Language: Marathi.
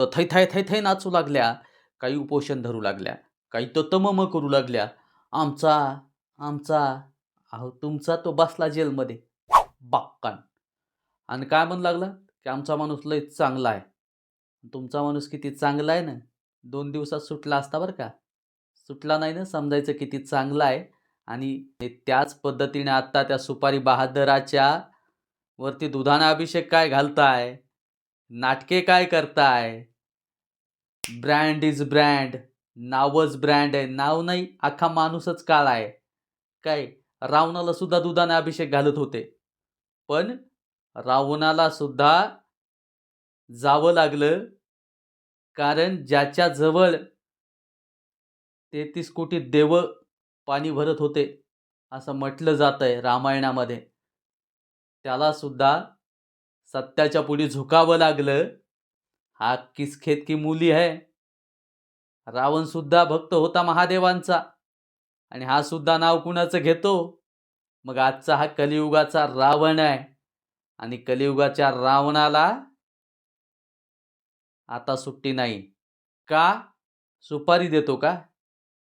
थै थै थै थै नाचू लागल्या, काही उपोषण धरू लागल्या, काही ततमम करू लागल्या. आमचा, आमचा, अहो तुमचा तो बसला जेलमध्ये बाक्कान. आणि काय म्हणू लागला, की आमचा माणूस लय चांगला आहे. तुमचा माणूस किती चांगला आहे ना, 2 दिवसात सुटला असता बरं का. सुटला नाही ना, समजायचं किती चांगला आहे. आणि त्याच पद्धतीने आत्ता त्या सुपारी बहादराच्या वरती दुधाने अभिषेक काय घालताय, नाटके काय करताय. ब्रँड इज ब्रँड, नावच ब्रँड आहे. नाव नाही, अख्खा माणूसच काळा आहे. काय रावणाला सुद्धा दुधाने अभिषेक घालत होते. पण रावणाला सुद्धा जावं लागलं, कारण ज्याच्याजवळ 33 कोटी देव पाणी भरत होते, असं म्हटलं जातंय रामायणामध्ये. त्याला सुद्धा सत्याच्या पुढे झुकावं लागलं. हा किस खेत की मूली है. रावण सुद्धा भक्त होता महादेवांचा आणि हा सुद्धा नाव कुणाचं घेतो? मग आजचा हा कलियुगाचा रावण आहे आणि कलियुगाच्या रावणाला आता सुट्टी नाही. का? सुपारी देतो का?